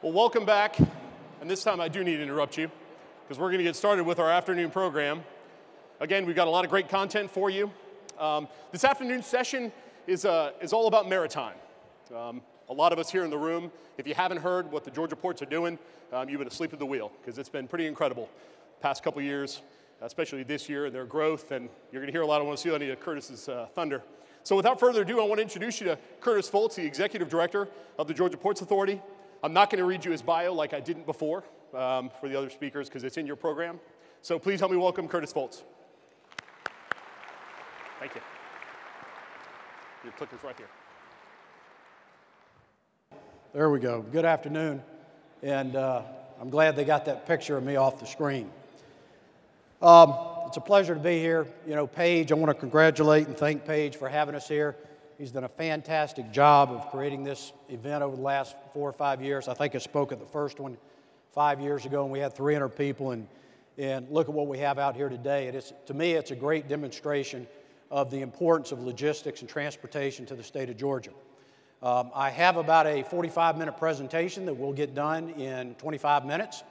Well, welcome back, and this time I do need to interrupt you because we're going to get started with our afternoon program. Again, we've got a lot of great content for you. This afternoon session is all about maritime. A lot of us here in the room, if you haven't heard what the Georgia ports are doing, you've been asleep at the wheel because it's been pretty incredible past couple years, especially this year, their growth, and you're going to hear a lot. I want to steal any of Curtis's thunder. So without further ado, I want to introduce you to Curtis Foltz, the Executive Director of the Georgia Ports Authority. I'm not going to read you his bio like I didn't before for the other speakers because it's in your program. So please help me welcome Curtis Foltz. Thank you. Your clicker's right here. There we go. Good afternoon. And I'm glad they got that picture of me off the screen. It's a pleasure to be here. You know, Paige, I want to congratulate and thank Paige for having us here. He's done a fantastic job of creating this event over the last 4 or 5 years. I think I spoke at the first one 5 years ago, and we had 300 people. And look at what we have out here today. To me, it's a great demonstration of the importance of logistics and transportation to the state of Georgia. I have about a 45-minute presentation that we'll get done in 25 minutes.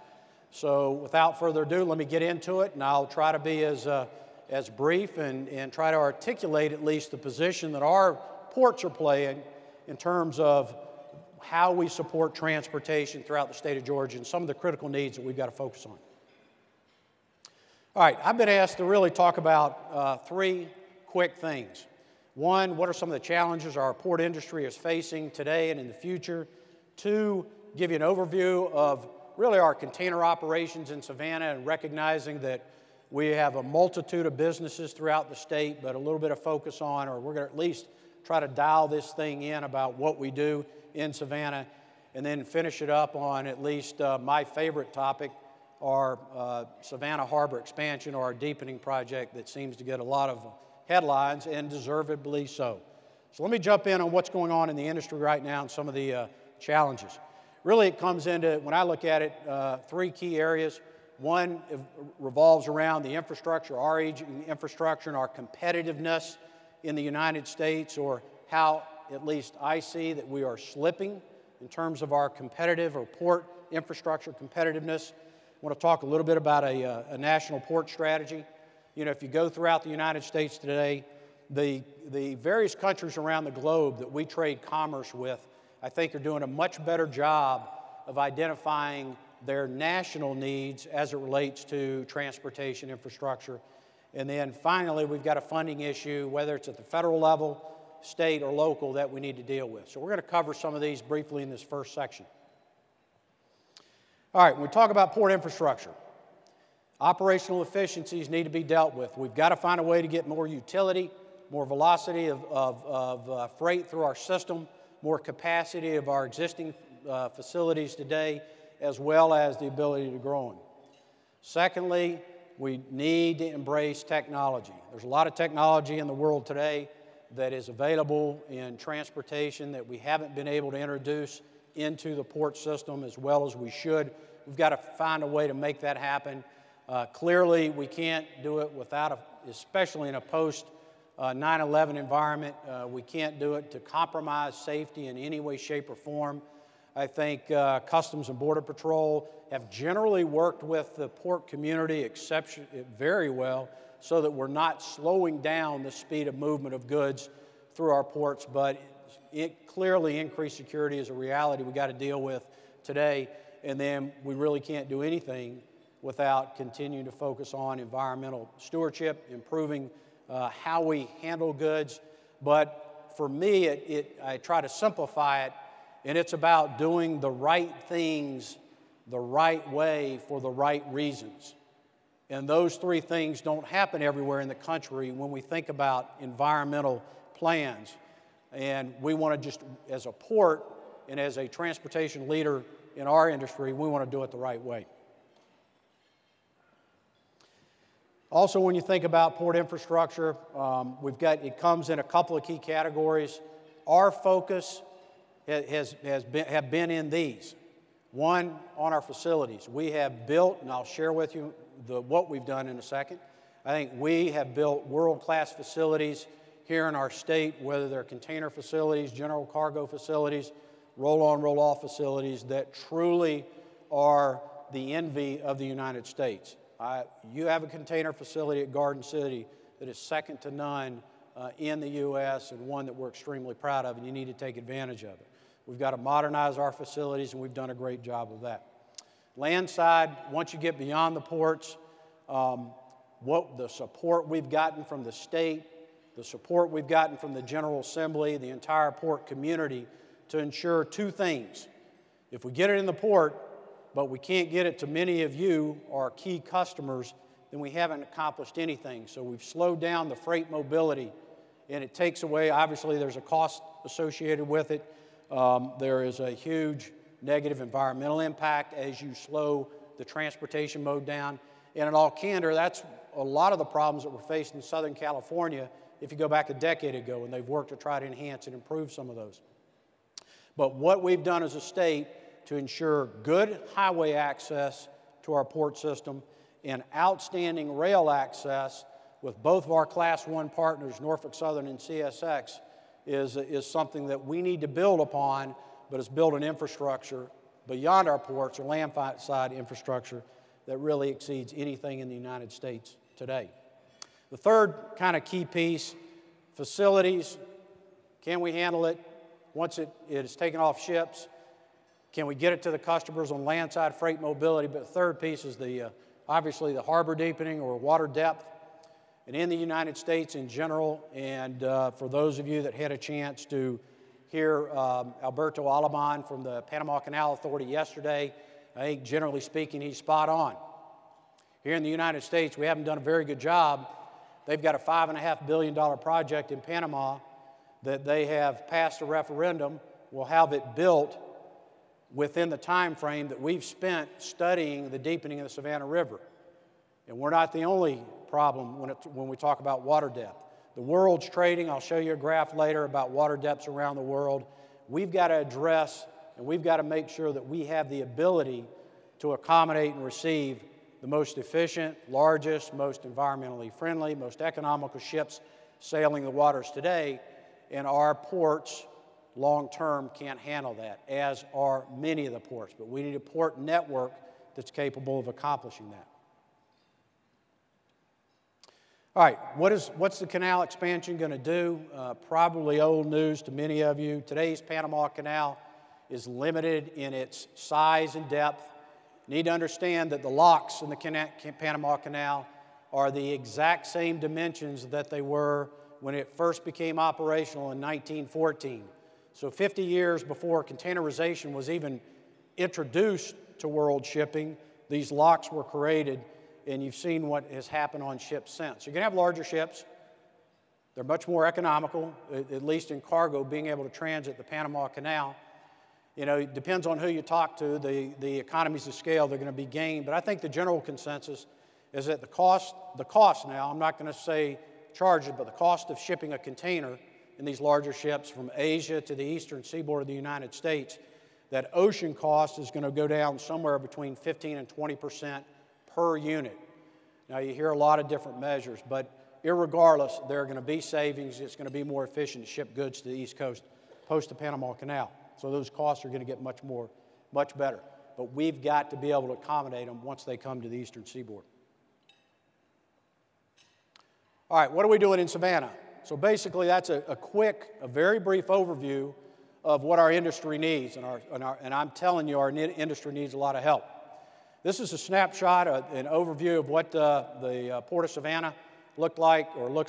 So without further ado, let me get into it, and I'll try to be as brief and try to articulate at least the position that our ports are playing in terms of how we support transportation throughout the state of Georgia and some of the critical needs that we've got to focus on. All right, I've been asked to really talk about 3 quick things. 1, what are some of the challenges our port industry is facing today and in the future? 2, give you an overview of really our container operations in Savannah and recognizing that we have a multitude of businesses throughout the state, but a little bit of focus on, or we're going to at least try to dial this thing in about what we do in Savannah, and then finish it up on at least my favorite topic, our Savannah Harbor Expansion, or our deepening project that seems to get a lot of headlines, and deservedly so. So let me jump in on what's going on in the industry right now and some of the challenges. Really, it comes into, when I look at it, 3 key areas. 1 revolves around the infrastructure, our aging infrastructure, and our competitiveness in the United States, or how, at least I see, that we are slipping in terms of our competitive or port infrastructure competitiveness. I want to talk a little bit about a national port strategy. You know, if you go throughout the United States today, the various countries around the globe that we trade commerce with, I think are doing a much better job of identifying their national needs as it relates to transportation infrastructure. And then finally, we've got a funding issue, whether it's at the federal level, state, or local, that we need to deal with. So we're going to cover some of these briefly in this first section. All right, when we talk about port infrastructure, operational efficiencies need to be dealt with. We've got to find a way to get more utility, more velocity of freight through our system, more capacity of our existing facilities today, as well as the ability to grow them. Secondly, we need to embrace technology. There's a lot of technology in the world today that is available in transportation that we haven't been able to introduce into the port system as well as we should. We've got to find a way to make that happen. Clearly, we can't do it without, especially in a post-9/11 environment, we can't do it to compromise safety in any way, shape, or form. I think Customs and Border Patrol have generally worked with the port community very well so that we're not slowing down the speed of movement of goods through our ports, but clearly increased security is a reality we've got to deal with today, and then we really can't do anything without continuing to focus on environmental stewardship, improving how we handle goods. But for me, I try to simplify it, and it's about doing the right things the right way for the right reasons. And those 3 things don't happen everywhere in the country when we think about environmental plans. And we want to just, as a port and as a transportation leader in our industry, we want to do it the right way. Also, when you think about port infrastructure, it comes in a couple of key categories. Our focus have been in these. 1, on our facilities. We have built, and I'll share with you what we've done in a second. I think we have built world-class facilities here in our state, whether they're container facilities, general cargo facilities, roll-on, roll-off facilities that truly are the envy of the United States. You have a container facility at Garden City that is second to none in the U.S. and one that we're extremely proud of, and you need to take advantage of it. We've got to modernize our facilities, and we've done a great job of that. Landside, once you get beyond the ports, what the support we've gotten from the state, the support we've gotten from the General Assembly, the entire port community to ensure two things. If we get it in the port, but we can't get it to many of you, our key customers, then we haven't accomplished anything. So we've slowed down the freight mobility, and it takes away, obviously there's a cost associated with it. There is a huge negative environmental impact as you slow the transportation mode down. And in all candor, that's a lot of the problems that we're facing in Southern California if you go back a decade ago, and they've worked to try to enhance and improve some of those. But what we've done as a state to ensure good highway access to our port system and outstanding rail access with both of our Class 1 partners, Norfolk Southern and CSX, is something that we need to build upon, but it's build an infrastructure beyond our ports or landside infrastructure that really exceeds anything in the United States today. The third kind of key piece, facilities. Can we handle it once it is taken off ships? Can we get it to the customers on landside freight mobility? But the third piece is obviously the harbor deepening or water depth. And in the United States in general, and for those of you that had a chance to hear Alberto Alaban from the Panama Canal Authority yesterday, I think generally speaking he's spot on. Here in the United States, we haven't done a very good job. They've got a $5.5 billion project in Panama that they have passed a referendum. We'll have it built within the time frame that we've spent studying the deepening of the Savannah River. And we're not the only problem when we talk about water depth. The world's trading. I'll show you a graph later about water depths around the world. We've got to address and we've got to make sure that we have the ability to accommodate and receive the most efficient, largest, most environmentally friendly, most economical ships sailing the waters today, and our ports long-term can't handle that, as are many of the ports. But we need a port network that's capable of accomplishing that. All right, what's the canal expansion going to do? Probably old news to many of you. Today's Panama Canal is limited in its size and depth. You need to understand that the locks in the Panama Canal are the exact same dimensions that they were when it first became operational in 1914. So 50 years before containerization was even introduced to world shipping, these locks were created, and you've seen what has happened on ships since. You're going to have larger ships. They're much more economical, at least in cargo, being able to transit the Panama Canal. You know, it depends on who you talk to, the economies of scale they're going to be gained. But I think the general consensus is that the cost now, I'm not going to say charges, but the cost of shipping a container in these larger ships from Asia to the eastern seaboard of the United States, that ocean cost is going to go down somewhere between 15 and 20% per unit. Now, you hear a lot of different measures, but irregardless, there are going to be savings. It's going to be more efficient to ship goods to the East Coast post the Panama Canal. So those costs are going to get much better. But we've got to be able to accommodate them once they come to the eastern seaboard. All right, what are we doing in Savannah? So basically, that's a very brief overview of what our industry needs. And I'm telling you, our industry needs a lot of help. This is a snapshot, an overview of what the Port of Savannah looks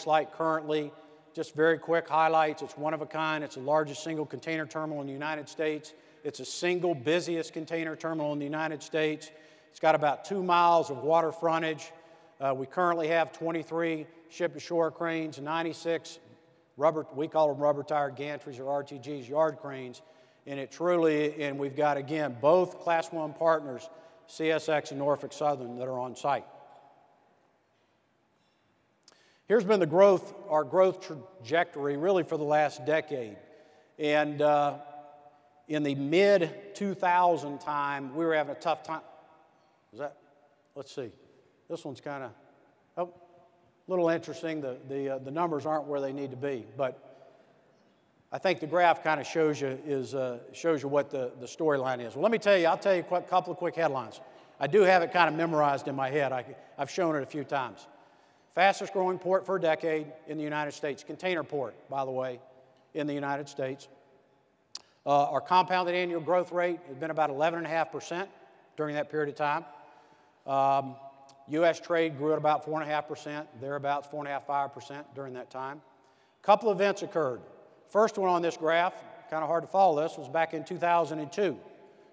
like currently. Just very quick highlights. It's one of a kind. It's the largest single container terminal in the United States. It's the single busiest container terminal in the United States. It's got about 2 miles of water frontage. We currently have 23 ship-to-shore cranes, 96 we call them rubber-tired gantries or RTGs, yard cranes. And we've got, again, both Class 1 partners, CSX and Norfolk Southern, that are on site. Here's been our growth trajectory really for the last decade. And in the mid-2000 time, we were having a tough time. Let's see. This one's kind of, a little interesting. The numbers aren't where they need to be. But I think the graph kind of shows you what the storyline is. Well, let me tell you, I'll tell you a couple of quick headlines. I do have it kind of memorized in my head. I've shown it a few times. Fastest growing port for a decade in the United States. Container port, by the way, in the United States. Our compounded annual growth rate has been about 11.5% during that period of time. U.S. trade grew at about 4.5%, thereabouts 4.5%, 5% during that time. A couple of events occurred. First one on this graph, kind of hard to follow this, was back in 2002.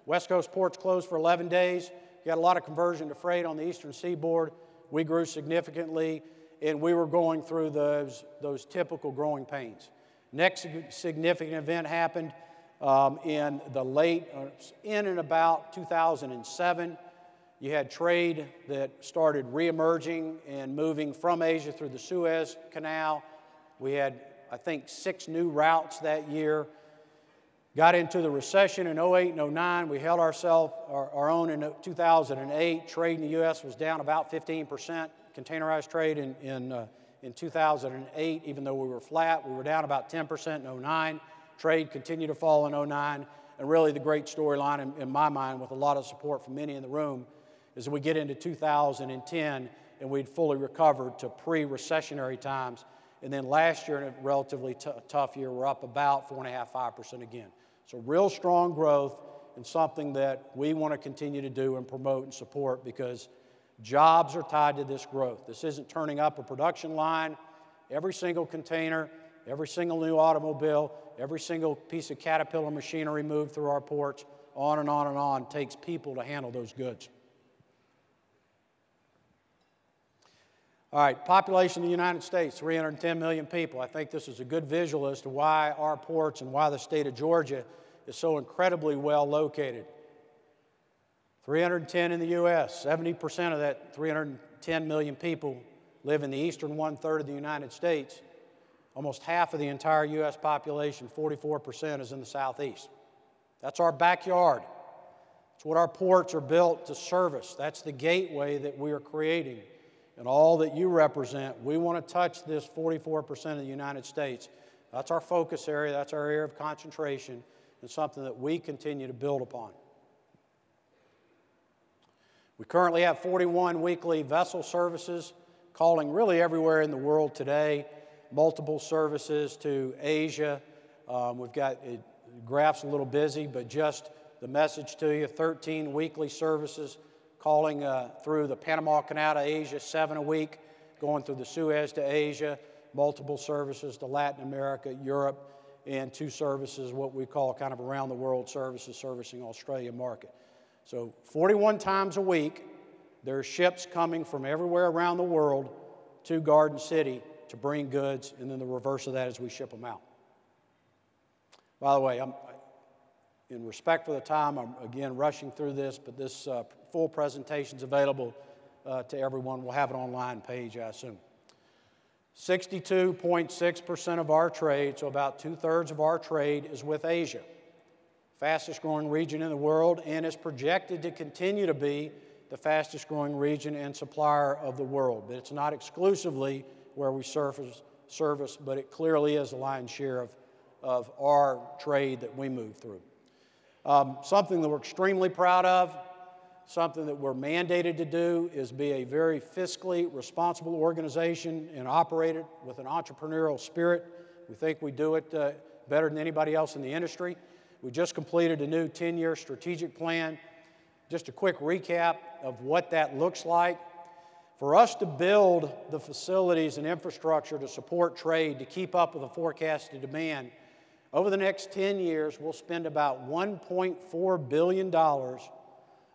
West Coast ports closed for 11 days. You got a lot of conversion to freight on the eastern seaboard. We grew significantly, and we were going through those typical growing pains. Next significant event happened in and about 2007. You had trade that started reemerging and moving from Asia through the Suez Canal. We had, I think, 6 new routes that year. Got into the recession in 08 and 09. We held our own in 2008. Trade in the U.S. was down about 15%. Containerized trade in 2008, even though we were flat, we were down about 10% in 09. Trade continued to fall in 09. And really the great storyline in my mind, with a lot of support from many in the room, is that we get into 2010 and we'd fully recovered to pre-recessionary times. And then last year, in a relatively tough year, we're up about 4.5%, 5% again. So real strong growth, and something that we want to continue to do and promote and support, because jobs are tied to this growth. This isn't turning up a production line. Every single container, every single new automobile, every single piece of Caterpillar machinery moved through our ports, on and on and on, takes people to handle those goods. All right, population of the United States, 310 million people. I think this is a good visual as to why our ports and why the state of Georgia is so incredibly well located. 310 in the U.S., 70% of that 310 million people live in the eastern 1/3 of the United States. Almost half of the entire U.S. population, 44%, is in the southeast. That's our backyard. It's what our ports are built to service. That's the gateway that we are creating. And all that you represent, we want to touch this 44% of the United States. That's our focus area, that's our area of concentration, and something that we continue to build upon. We currently have 41 weekly vessel services calling really everywhere in the world today, multiple services to Asia. We've got, the graph's a little busy, but just the message to you, 13 weekly services calling through the Panama Canal to Asia, 7 a week, going through the Suez to Asia, multiple services to Latin America, Europe, and 2 services, what we call kind of around the world services, servicing Australia market. So 41 times a week, there are ships coming from everywhere around the world to Garden City to bring goods, and then the reverse of that is we ship them out. By the way, in respect for the time, I'm again rushing through this, but this full presentation is available to everyone. We'll have an online page, I assume. 62.6% of our trade, so about 2/3 of our trade, is with Asia. Fastest growing region in the world, and is projected to continue to be the fastest growing region and supplier of the world. But it's not exclusively where we service, but it clearly is the lion's share of our trade that we move through. Something that we're extremely proud of, something that we're mandated to do, is be a very fiscally responsible organization and operate it with an entrepreneurial spirit. We think we do it better than anybody else in the industry. We just completed a new 10-year strategic plan. Just a quick recap of what that looks like. For us to build the facilities and infrastructure to support trade, to keep up with the forecasted demand, over the next 10 years, we'll spend about $1.4 billion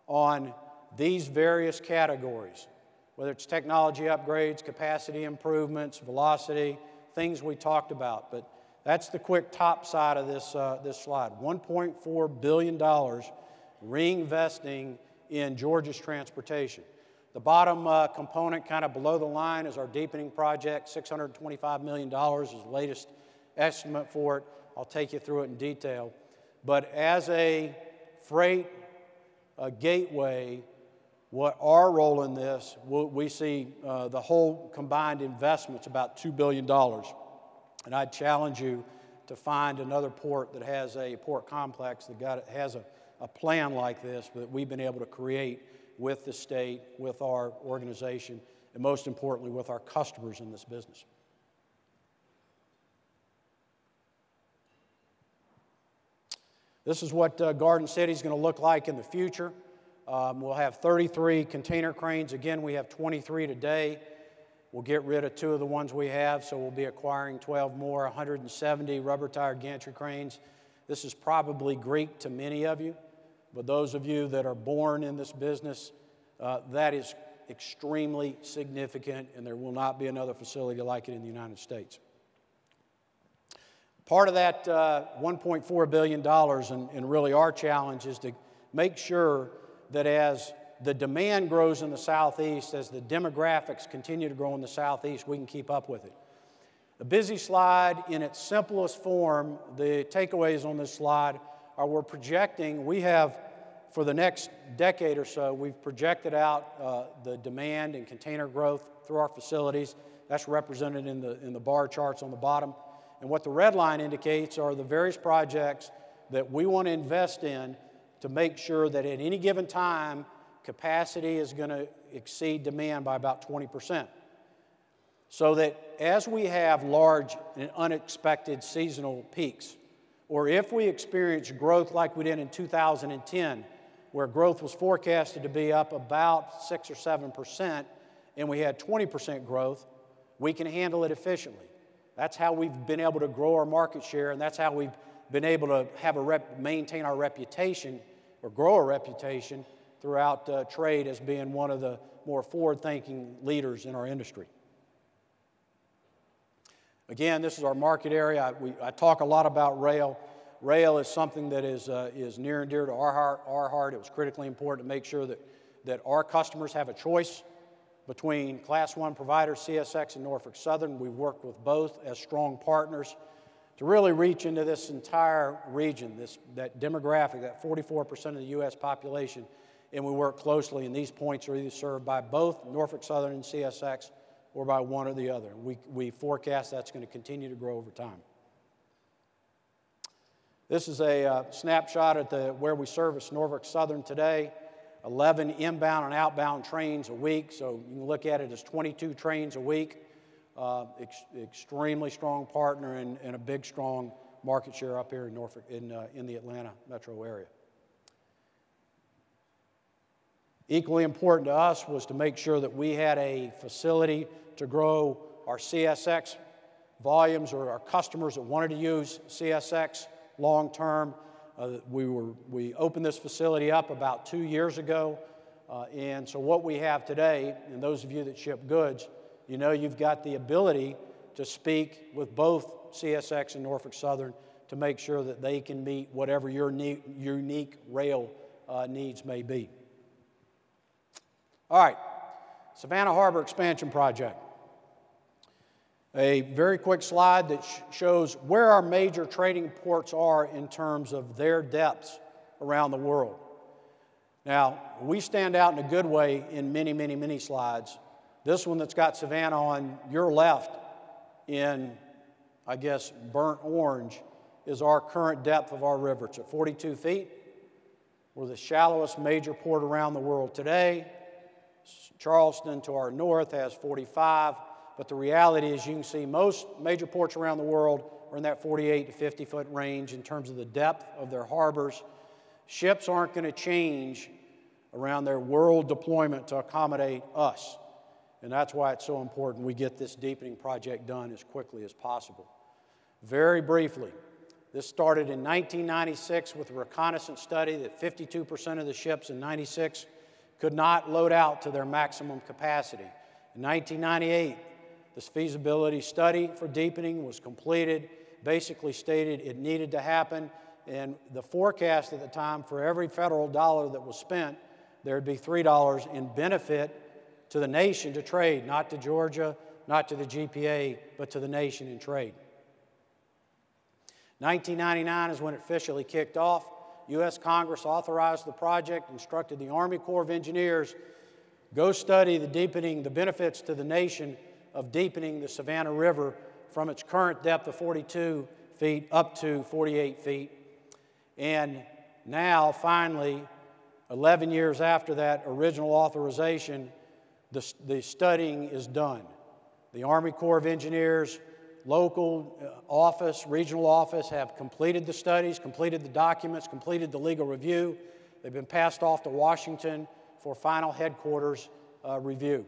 on these various categories, whether it's technology upgrades, capacity improvements, velocity, things we talked about. But that's the quick top side of this slide. $1.4 billion reinvesting in Georgia's transportation. The bottom component, kind of below the line, is our deepening project. $625 million is the latest estimate for it. I'll take you through it in detail. But as a freight gateway, what our role in this, we see the whole combined investment's about $2 billion. And I'd challenge you to find another port that has a port complex that has a plan like this that we've been able to create with the state, with our organization, and most importantly, with our customers in this business. This is what Garden City is going to look like in the future. We'll have 33 container cranes. Again, we have 23 today. We'll get rid of 2 of the ones we have, so we'll be acquiring 12 more, 170 rubber-tired gantry cranes. This is probably Greek to many of you, but those of you that are born in this business, that is extremely significant, and there will not be another facility like it in the United States. Part of that $1.4 billion, and really our challenge, is to make sure that as the demand grows in the Southeast, as the demographics continue to grow in the Southeast, we can keep up with it. The busy slide, in its simplest form, the takeaways on this slide are we're projecting, we have, for the next decade or so, we've projected out the demand and container growth through our facilities. That's represented in the bar charts on the bottom. And what the red line indicates are the various projects that we want to invest in to make sure that at any given time, capacity is going to exceed demand by about 20%. So that as we have large and unexpected seasonal peaks, or if we experience growth like we did in 2010, where growth was forecasted to be up about 6 or 7%, and we had 20% growth, we can handle it efficiently. That's how we've been able to grow our market share, and that's how we've been able to have maintain our reputation, or grow our reputation, throughout trade as being one of the more forward-thinking leaders in our industry. Again, this is our market area. I talk a lot about rail. Rail is something that is near and dear to our heart. It was critically important to make sure that our customers have a choice between Class I providers, CSX and Norfolk Southern. We work with both as strong partners to really reach into this entire region, that demographic, that 44% of the U.S. population, and we work closely, and these points are either served by both Norfolk Southern and CSX or by one or the other. We forecast that's going to continue to grow over time. This is a snapshot at where we service Norfolk Southern today. 11 inbound and outbound trains a week, so you can look at it as 22 trains a week. Extremely strong partner and a big, strong market share up here in Norfolk, in the Atlanta metro area. Equally important to us was to make sure that we had a facility to grow our CSX volumes, or our customers that wanted to use CSX long term. We opened this facility up about 2 years ago, and so what we have today, and those of you that ship goods, you know you've got the ability to speak with both CSX and Norfolk Southern to make sure that they can meet whatever your unique rail needs may be. All right, Savannah Harbor Expansion Project. A very quick slide that shows where our major trading ports are in terms of their depths around the world. Now, we stand out in a good way in many, many, many slides. This one that's got Savannah on your left in, I guess, burnt orange is our current depth of our river. It's at 42 feet. We're the shallowest major port around the world today. Charleston to our north has 45, but the reality is you can see most major ports around the world are in that 48 to 50 foot range in terms of the depth of their harbors. Ships aren't going to change around their world deployment to accommodate us, and that's why it's so important we get this deepening project done as quickly as possible. Very briefly, this started in 1996 with a reconnaissance study that 52% of the ships in 96 could not load out to their maximum capacity. In 1998, this feasibility study for deepening was completed, basically stated it needed to happen, and the forecast at the time for every federal dollar that was spent, there'd be $3 in benefit to the nation to trade, not to Georgia, not to the GPA, but to the nation in trade. 1999 is when it officially kicked off. U.S. Congress authorized the project, instructed the Army Corps of Engineers, go study the benefits to the nation of deepening the Savannah River from its current depth of 42 feet up to 48 feet. And now, finally, 11 years after that original authorization, the studying is done. The Army Corps of Engineers, local office, regional office have completed the studies, completed the documents, completed the legal review. They've been passed off to Washington for final headquarters review.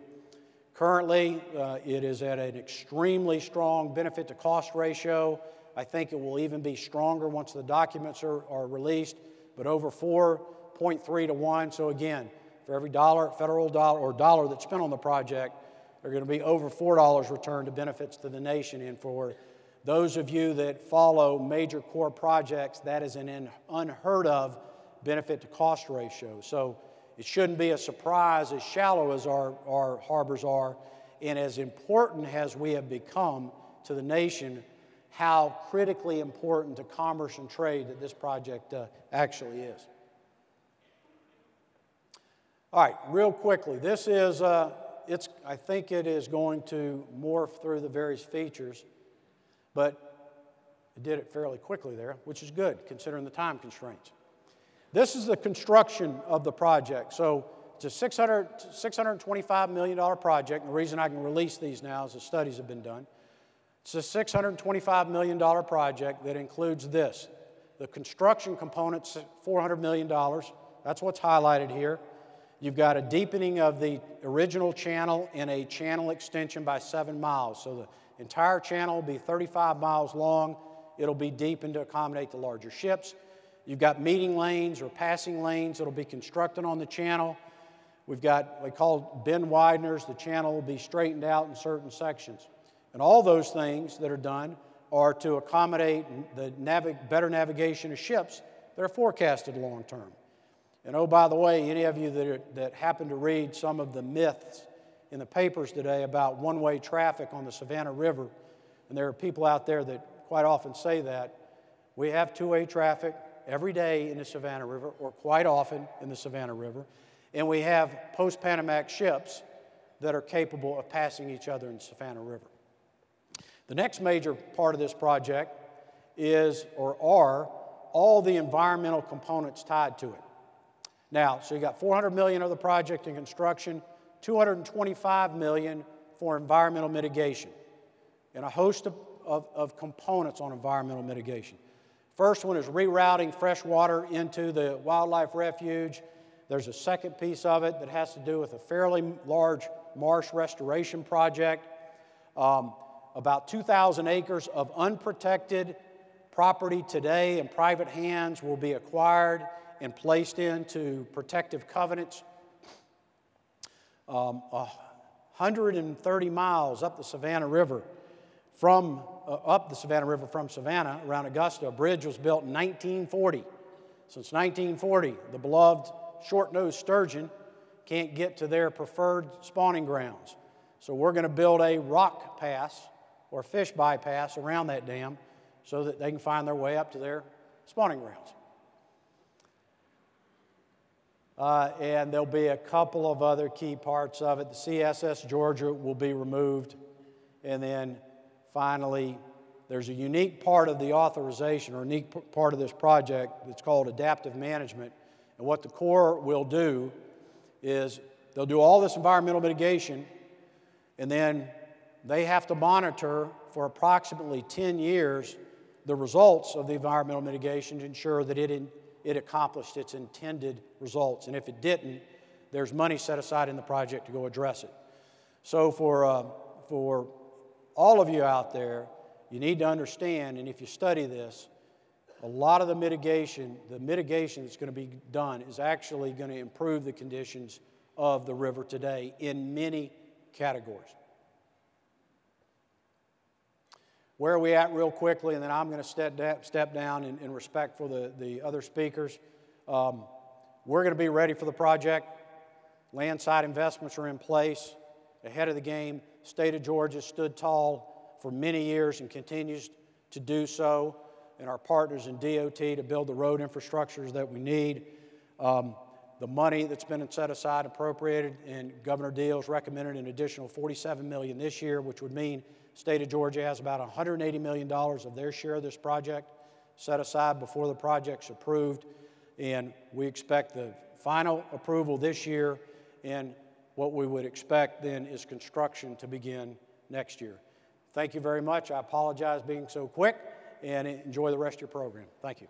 Currently, it is at an extremely strong benefit to cost ratio. I think it will even be stronger once the documents are released, but over 4.3 to 1. So again, for every federal dollar or dollar that's spent on the project, there are going to be over $4 returned to benefits to the nation. And for those of you that follow major Corps projects, that is an unheard of benefit to cost ratio. So it shouldn't be a surprise, as shallow as our harbors are, and as important as we have become to the nation, how critically important to commerce and trade that this project actually is. All right, real quickly, this is, I think it is going to morph through the various features, but it did it fairly quickly there, which is good considering the time constraints. This is the construction of the project. So it's a $625 million project. And the reason I can release these now is the studies have been done. It's a $625 million project that includes this. The construction component's $400 million. That's what's highlighted here. You've got a deepening of the original channel and a channel extension by 7 miles. So the entire channel will be 35 miles long. It'll be deepened to accommodate the larger ships. You've got meeting lanes or passing lanes that will be constructed on the channel. We've got what we call bend wideners. The channel will be straightened out in certain sections. And all those things that are done are to accommodate the better navigation of ships that are forecasted long term. And oh, by the way, any of you that happen to read some of the myths in the papers today about one-way traffic on the Savannah River, and there are people out there that quite often say that, we have two-way traffic every day in the Savannah River, or quite often in the Savannah River, and we have post-Panamax ships that are capable of passing each other in the Savannah River. The next major part of this project is, or are, all the environmental components tied to it. Now, so you got $400 million of the project in construction, $225 million for environmental mitigation, and a host of components on environmental mitigation. First one is rerouting fresh water into the wildlife refuge. There's a second piece of it that has to do with a fairly large marsh restoration project. About 2,000 acres of unprotected property today in private hands will be acquired and placed into protective covenants. 130 miles up the Savannah River from Savannah around Augusta. A bridge was built in 1940. Since 1940, the beloved short-nosed sturgeon can't get to their preferred spawning grounds. So we're going to build a rock pass or fish bypass around that dam so that they can find their way up to their spawning grounds. And there'll be a couple of other key parts of it. The CSS Georgia will be removed. And then finally, there's a unique part of the authorization or a unique part of this project that's called adaptive management. And what the Corps will do is they'll do all this environmental mitigation, and then they have to monitor for approximately 10 years the results of the environmental mitigation to ensure that it accomplished its intended results. And if it didn't, there's money set aside in the project to go address it. So for all of you out there, you need to understand, and if you study this, a lot of the mitigation that's going to be done is actually going to improve the conditions of the river today in many categories. Where are we at real quickly, and then I'm going to step down in respect for the other speakers. We're going to be ready for the project. Landside investments are in place, ahead of the game. State of Georgia stood tall for many years and continues to do so, and our partners in DOT to build the road infrastructures that we need. The money that's been set aside, appropriated, and Governor Deal's recommended an additional $47 million this year, which would mean State of Georgia has about $180 million of their share of this project set aside before the project's approved, and we expect the final approval this year, and what we would expect then is construction to begin next year. Thank you very much. I apologize being so quick, and enjoy the rest of your program. Thank you.